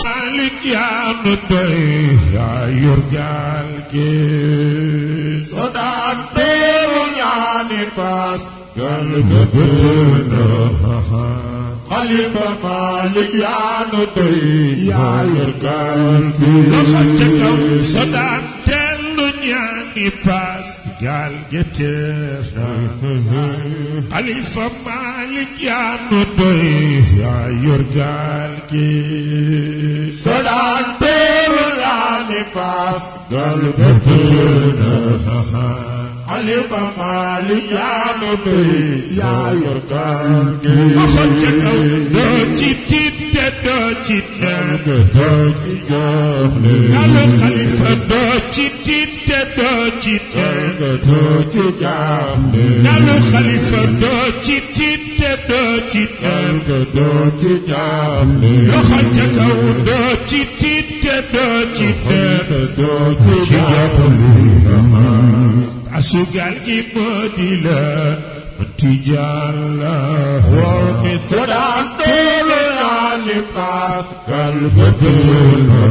Malik yaa nu doy yaa yor gaal gi soo daan teeru ñaani paas gaal ga bëtëna Xalifa Malik yaa nu doy yaa yor gaal gi loxo ca kaw soo daan teelu ñaani paas gaal ga teena Xalifa Malik yaa nu doy yaa yor gaal gi soo daan teelu ñaani paas gaal ga teena Xalifa Malik yaa nu doy yaa yor gaal gi loxo ca kaw doo ci tiit te doo ci ñaan doo ci jaaxle Galu Xalifa doo ci tiit te doo ci ñaan doo ci jaaxle Galu Xalifa doo ci tiit te doo ci ñaan doo ci jaaxle loxo ca kaw doo ci tiit te doo ci ñaan doo ci jaaxle asugal gi moo di la Tijaan la war mi sodaan teelu ñaani paas gaal ga bëtëna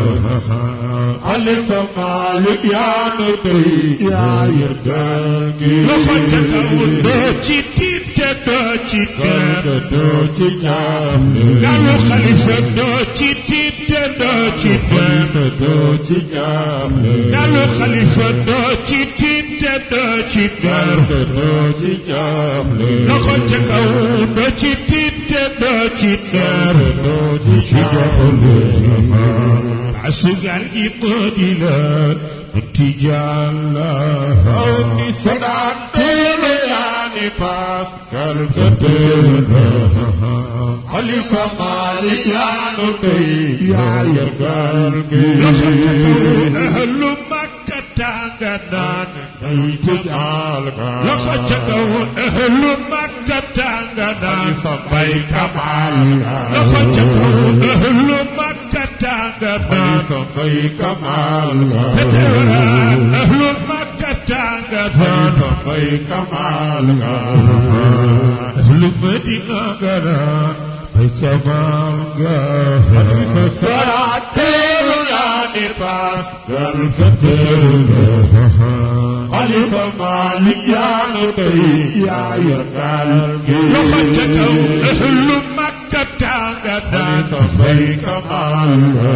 Xalifa Malik yaa nu doy yaa yor gaal gi loxo ca kaw doo ci tiit te doo ci ñaan doo ci jaaxle Galu Xalifa doo ci tiit te doo ci ñaan doo ci jaaxle Galu Xalifa doo ci tiit te doo ci ñaan doo ci jaaxle loxo ca kaw doo ci tiit te doo ci ñaan doo ci jaaxle asugal gi moo di la Tijaan la aw ni sodaan teelu ñaani paas gaal ga bëtëna Xalifa Malik yaa nu doy yaa yor gaal gi loxo ca kaw ahlu Makka tanga naan day Tijaan ga loxo ca kaw ahlu Makka tanga naan bay Kamal ga loxo ca kaw ahlu Makka tanga naan bay Kamal ga ahlu Makka tanga naan bay Kamal ga ahlu Madina ga naan bay Kamal ga sodaan teelu ñaani paas gaal ga bëtëna Xalifa Malik yaa nu doy yaa yor gaal gi loxo ca kaw ahlu Makka tanga naan bay Kamal ga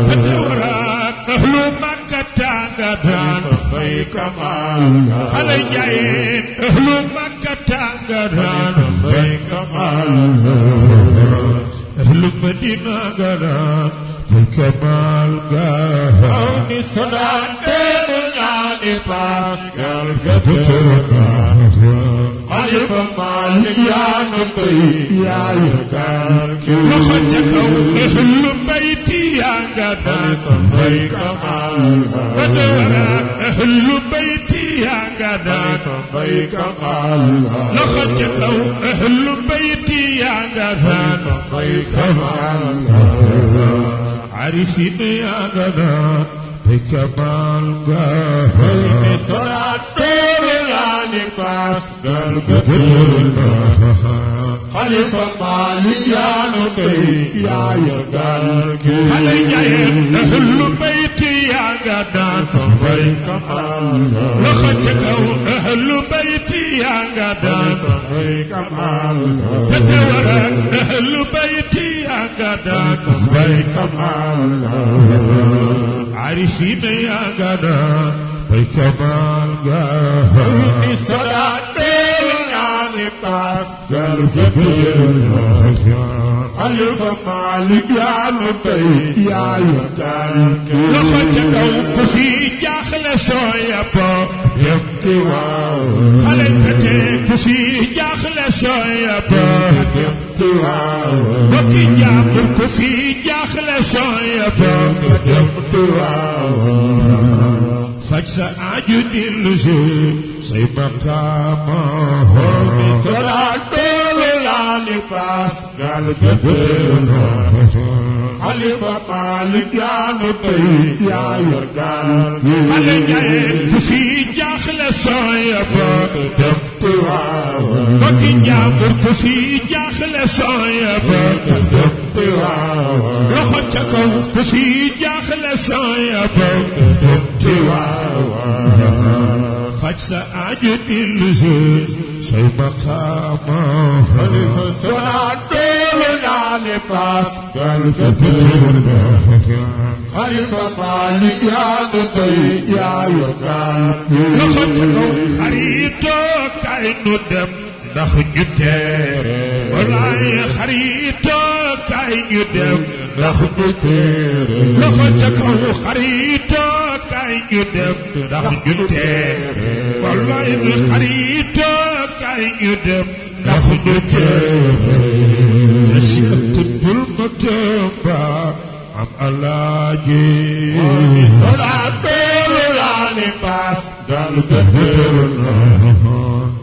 ahlu Makka tanga naan bay Kamal ga xale Njaayeen ahlu Makka tanga naan bay Kamal ga ahlu Madina ga naan bay Kamal ga aw ni sodaan teelu ñaani paas gaal ga bëtëna Xalifa Malik yaa nu doy yaa yor gaal gi loxo ca kaw ahlu bayti yaa nga naan bay Kamal ga ahlu bayti yaa nga naan bay Kamal ga loxo ca kaw ahlu bayti yaa nga naan bay Kamal ga arifin yaa nga naan bay Kamal ga sodaan teelu ñaani paas gaal ga bëtëna Xalifa Malik yaa nu doy yaa yor gaal gi xale Njaayeen ahlu bayti yaa nga naan bay Kamal ga loxo ca kaw ahlu bayti yaa nga naan bay Kamal ga ahlu bayti yaa nga naan bay Kamal ga arifin yaa nga naan bay Kamal ga ni sodaan teelu ñaani paas gaal ga bëtëna Xalifa Malik yaa nu doy yaa yor gaal gi loxo ca kaw ku fi jaaxle soo yaboo dem Tiwaawan xale Pete ku fi jaaxle soo yaboo dem Tiwaawan bokki Njaambur ku fi jaaxle soo yaboo dem Tiwaawan faj sa aju dillu si say maqaama mi sodaan teelu ñaani paas gaal ga bëtëna Xalifa Malik yaa nu doy yaa yor gaal gi xale Njaayeen ku fi jaaxle soo yaboo dem Tiwaawan bokki Njaambur ku fi jaaxle jaaxle soo yeboo loxo ca kaw ku fi jaaxle soo yeboo faj sa aju dillu say maqaama sonaa doolu ñaane paas gal ga xalifa Maalik yaa nu doy yaa yor gaal loxo ca kaw xaritoo kay nu dem ndax ñu teere walaay xaritoo kay ñu dem ndax ñu teere loxo ca kaw xaritoo kay ñu dem ndax ñu teere walaay xaritoo kay ñu dem ndax ñu teere ya Cheikh bul ma tëmba am alaaji solaa doolu yaa ni paas dal ga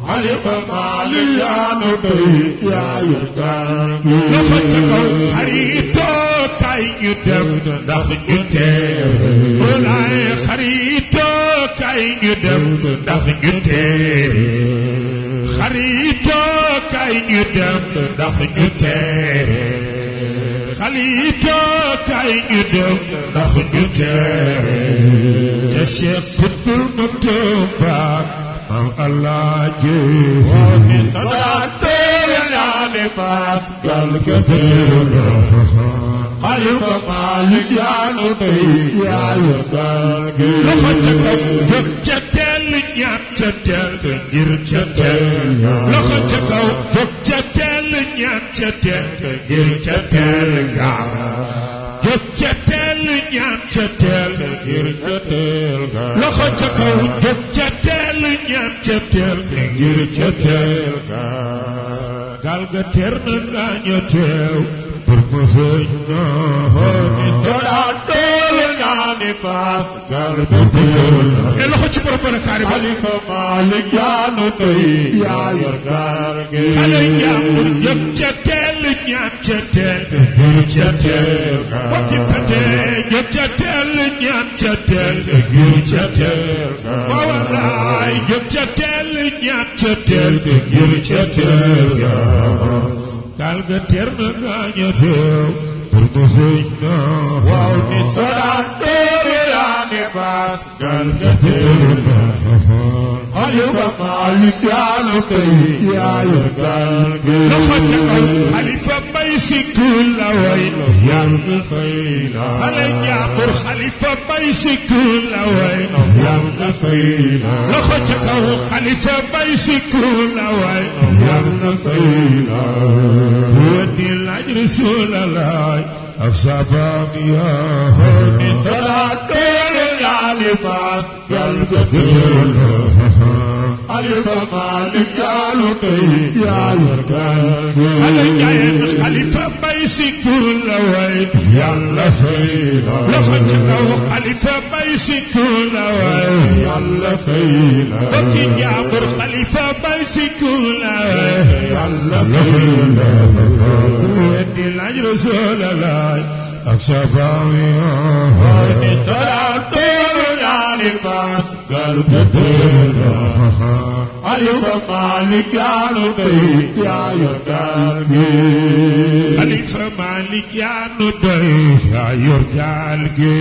xalifa Maalik yaa nu doy yaa yor gaal loxo ca kaw xaritoo kay ñu dem ndax ñu teere walaay xaritoo kay ñu dem ndax ñu teere xaritoo kay ñu dem ndax ñu teere xaritoo kay ñu dem ndax ñu teere ca Cheikh Abdul Mutumba am alaaji woni salaate yaane paas gal ga xalifa Maalik yaa nu doy yaa yor gaal gi loxo ca kaw jóg ca teel ñaan ca teel ngir ca teel loxo ca kaw jóg ca teel ñaan ca teel ngir ca teel ga jóg ca teel ñaan ca teel ngir ca teel ga loxo ca kaw jóg ca teel ñaan ca teel ngir ca teel ga gaal ga teer na gaañu teew pour ma feeñ na sodaa doolu ñaani paas gaal ga teew e loxo ci borom barakaari ba xalifa Maalik yaa nu doy yaa yor gaal gi xale njàmbur jóg ca teel ñaan ca teel ngir ca teel ga wakki pete jóg ca teel ñaan ca teel ngir ca teel ga waawalaay jóg ca teel ñaan ca teel ngir ca teel ga gaal ga teer na gaañu teew pour ma feeñ na waaw ni sodaa doolu yaa ni paas gaal ga teer na xalifa Maalik yaa nu doy yaa yor gaal gi loxo ca kaw xalifa Mbay Si Kuul la way yàlla fay la xale njàmbur xalifa Mbay Si Kuul la way yàlla fay la loxo ca kaw xalifa Mbay Si Kuul la way yàlla fay la weddi laaj Rasulallah ak sabaam yaa ni sodaa doolu yaa ni paas gal ga xalifa Maalik yaa nu doy yaa yor gaal gi xale njaayeen xalifa Mbay Si Kuul la way yàlla fay la loxo ca kaw xalifa Mbay Si Kuul la way yàlla fay la bokki njàmbur xalifa Mbay Si Kuul la way yàlla fay la weddi laaj Rasulallah ak sabaam yaa ni sodaa doolu yaa ni paas gal ga xalifa Maalik yaa nu doy yaa yor gaal gi xalifa Maalik yaa nu doy yaa yor gaal gi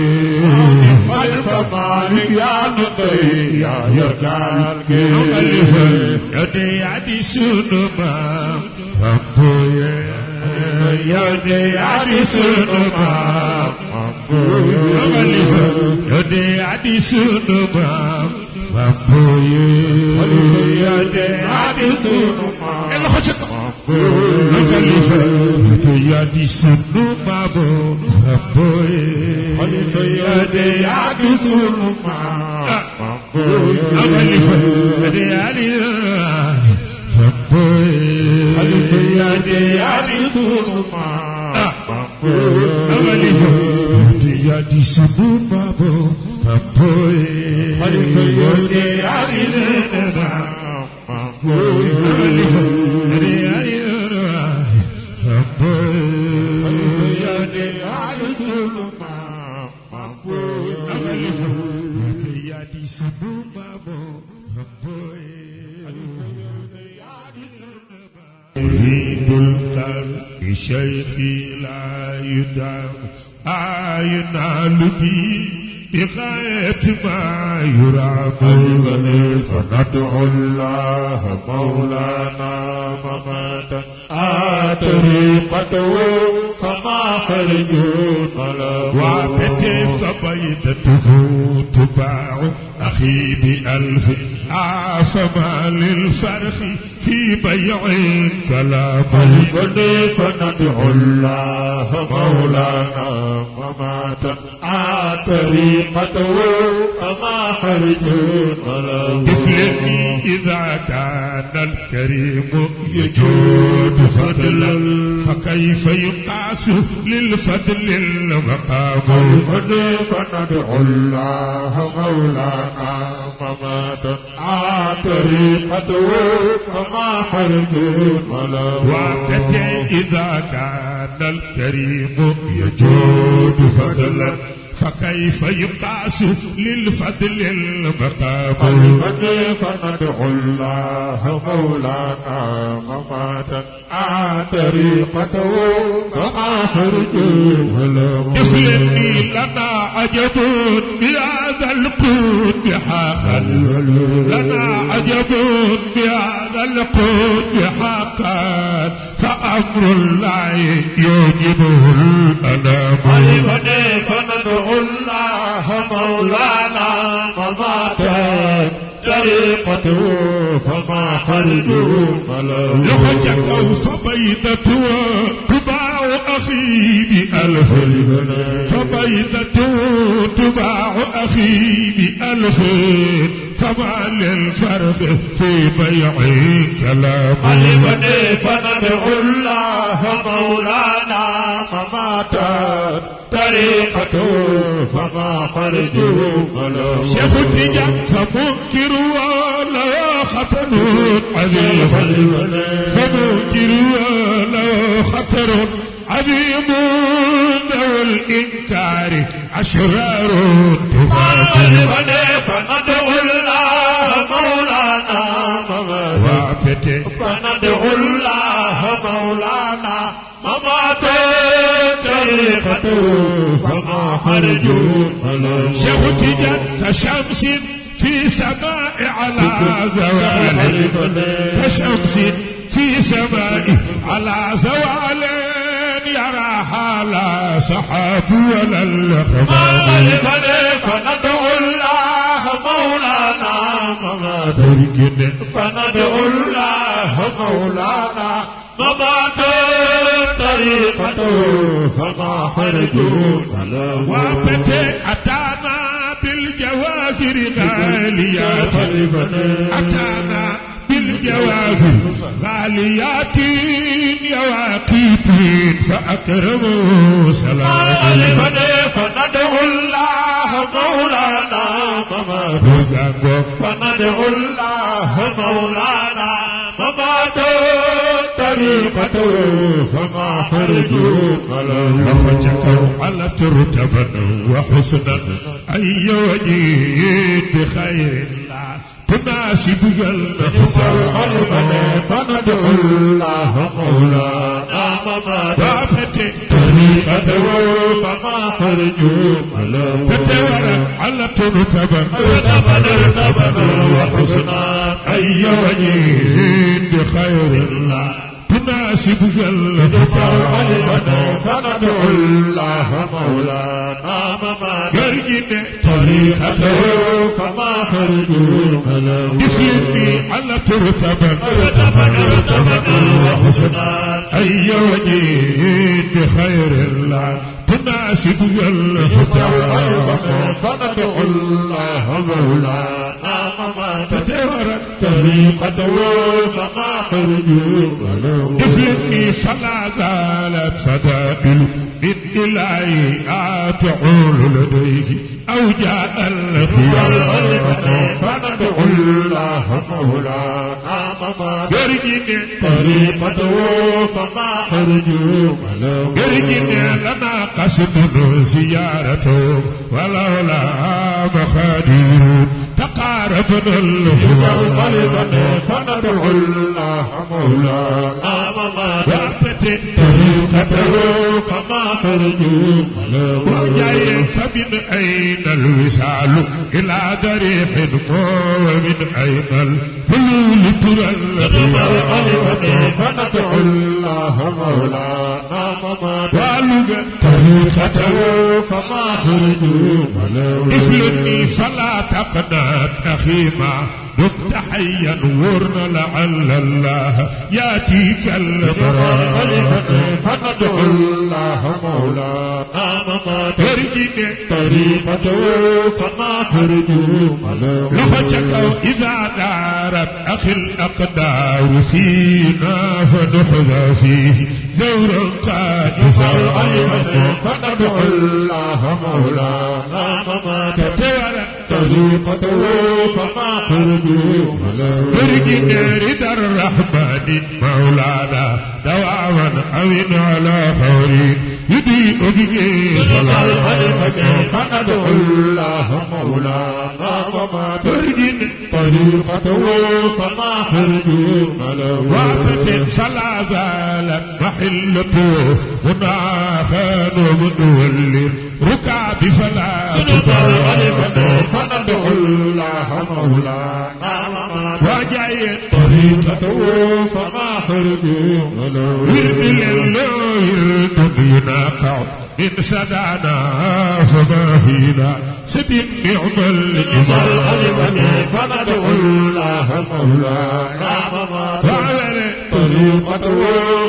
xalifa Maalik yaa nu doy yaa yor gaal gi xalifa yow de yaa di sunu maam Bambuye yow de yaa di sunu maam Bambuye yow de yaa di sunu maam Bambuye yow de yaa di sunu maam e loxo ca kaw xalifa yow yaa di sunu maam Bambuye yow de yaa di sunu maam Bambuye xalifa yow de yaa di xalifa yaa de yaa di sunu maam xalifa yaa di sunu maam xalifa yaa de yaa di sunu maam xalifa yaa de yaa de yaa di sunu maam xalifa yaa di sunu maam Muriidul شيخي لا يدام ينال بي بغاية ما يرام فندعو الله مولانا مماتا طريقته كما خرجون وابتي فبيدته تباع أخي بألف فما للفرخ في بيع كلام فندعو الله مولانا مماتا طريقته كما خرجون طفلني إذا كان الكريم يجود فضلا فكيف يقاس للفضل المقام فندعو الله مولانا مماتا طريقته كما خرجون وابتدع إذا كان الكريم يجود فضلا فكيف يقاس للفضل المقام فندعو الله مولانا مماتا طريقته كما يفلني لنا عجب بهذا القود بحقا لنا عجب بهذا القود بحقا فأمر الله يوجبه الأنام فندعو الله مولانا مماتا طريقته فما خرجوا لخجك فبيدته تباع أخي بألف فبيدته تباع أخي بألف فما للفرق في بيع كلام فندعو الله مولانا مماتا طريقته فما خرجوا شيخ تيجان فمنكر ولا خطر عظيم فمنكر ولا خطر عظيم ذو الإنكار أشرار تفاجئ فندعو الله مولانا مماتا فندعو الله مولانا مماتا طريقته فما خرجوا شيخ تيجان كشمس في سماء على زوال كشمس في سماء على زوال يرى حالا سحاب ولا الخمام فندعو الله مولانا مماتا فندعو الله مولانا مماتا طريقته فما خرجوا وابتي أتانا بالجواهر غاليات أتانا بالجواهر غاليات يواقيت فأكرموا سلام فندعو الله مولانا مماتا فندعو الله مولانا مماتا طريقته فما خرجوا وجهوا على ترتبا وحسنا أي وجيه بخير الله تناسب المحسن فندعو الله مولانا مماتا طريقته فما خرجوا تتورى على ترتبا وحسنا أي وجيه بخير الله تناسب المحسن فندعو الله مولانا مماتا طريقته فما خرجوا دفلني على ترتبا وحسنا أي وجيه بخير الله تناسب المحسن فندعو الله مولانا مماتا طريقته فما خرجوا دفلني فلا زالت فدائل من إلهي تعول لديه أو جاء الخيار فندعو الله مولانا مماتا طريقته فما خرجوا برجنا لنا قصد زيارته ولولا مخادير تقاربنا الهوى فندعو الله مولانا مماتا طريقته طريقته فما خرجوا وجاي فمن أين الوصال إلى ضريح ومن أين الحلول ترى فندعو الله مولانا والغ طريقته فما خرجوا مثلني فلا تقنط أخيما دمت حيا ورنا لعل الله ياتيك المراد فندعو الله مولانا ترجم طريقته فما خرجوا لخشك إذا دارت أخي الأقدار فينا فنحظى فيه زورا قادسا فندعو الله مولانا طريقته فما خرجوا برجنا رضا الرحمن مولانا دواما أمن على خورين يدي أجي فندعو الله مولانا برجنا طريقته فما خرجوا وقت فلا زالت محلته مناخا ومنول ركاب فلا فندعو الله مولانا وجاي طريقته فما خرجوا ورد لله ورد يناقع من سدانا فما فينا سبيل نعم الإنسان فندعو الله مولانا وعلى طريقته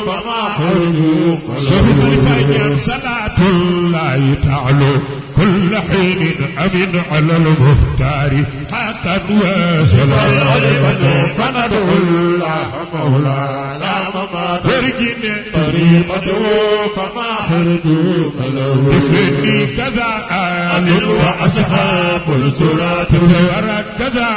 فما خرجوا شهد الفجر صلاة الله تعالى كل حين أمن على المختار حقا وسلام فندعو الله مولانا ورجنا طريقته فما خرجوا افرني كذا آل وأصحاب السورات وركذا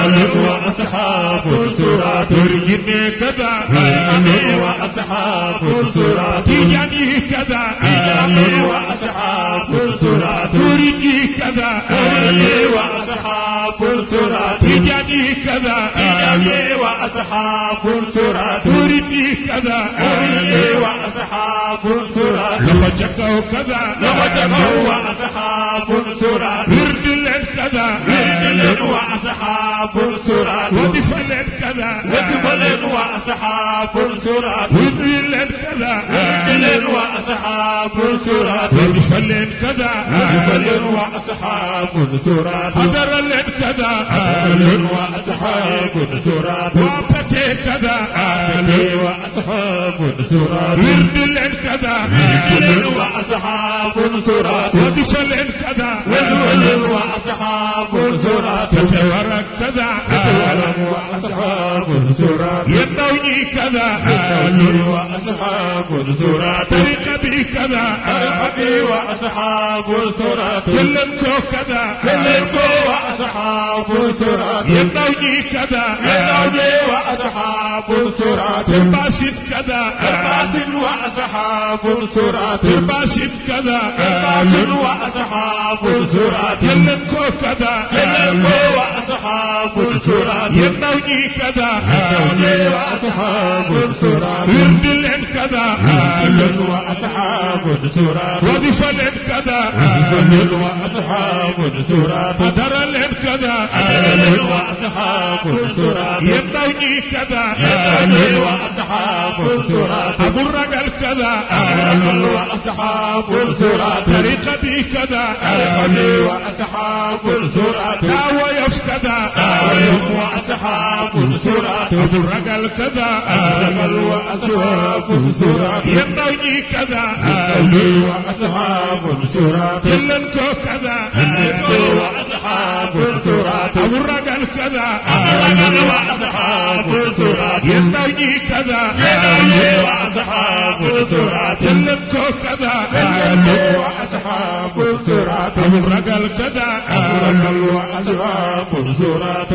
آل وأصحاب السورات ورجنا كذا آل وأصحاب السورات تجاني كذا آل وأصحاب السورات تريدي كذا آلي وأصحاب السورات تجاني كذا آلي وأصحاب السورات تريدي كذا آلي وأصحاب السورات لخجكوا كذا لخجكوا وأصحاب السورات ورد لن كذا ورد وأصحاب السورات ودفلن كذا ودفلن وأصحاب السورات ورد لن كذا ورد وأصحاب السورات ودفلن كذا أهل وأصحاب السورات حضر لن كذا أهل وأصحاب السورات وابتي كذا أهل وأصحاب السورات ورد لن كذا أهل وأصحاب السورات وذف لن كذا أهل وأصحاب السورات تتورك كذا أهل وأصحاب السورات يدوني كذا أهل وأصحاب السورات طريقتي كذا أهل وأصحاب السورات كلكو كذا كلكو وأصحاب السورات يدوني كذا يدوني وأصحاب السورات ترباسف كذا ترباسف وأصحاب السورات ترباسف كذا ترباسف وأصحاب السورات كلكو كذا كلكو وأصحاب السورات يدوني كذا يدوني وأصحاب السورات ورد لن كذا أهل وأصحاب السورات وبفلن كذا أهل وأصحاب السورات قدر لن كذا أهل وأصحاب السورات يدوني كذا أهل وأصحاب السورات أبو الرجل كذا أهل وأصحاب السورات طريقتي كذا أهل وأصحاب السورات داويف كذا أهل وأصحاب السورات أبو الرجل كذا أهل وأصحاب السورات يدوني كذا أهل وأصحاب السورات كلنكو كذا أهل وأصحاب السورات أبو الرجل كذا أهل وأصحاب السورات يدوني كذا أهل وأصحاب السورات كلنكو كذا أهل وأصحاب السورات أبو الرجل كذا أهل وأصحاب السورات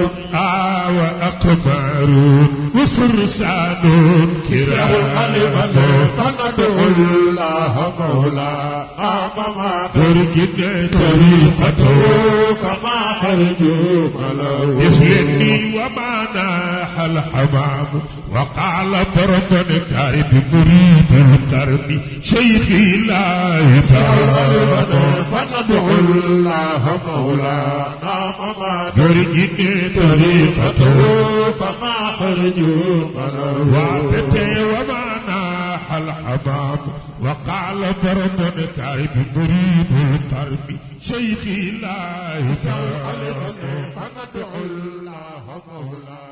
وأقمار فرسان كرام فندعو الله مولانا مما ترجد طريقته كما خرجوا يفلني وما ناح الحمام وقال بربا كارب مريد الكرم شيخي لا يتعلم فندعو الله مولانا مما ترجد طريقته كما خرجوا وابتي وما ناح الحمام وقال بربا كارب مريد الكرم شيخي لا يتعلم فندعو الله مولانا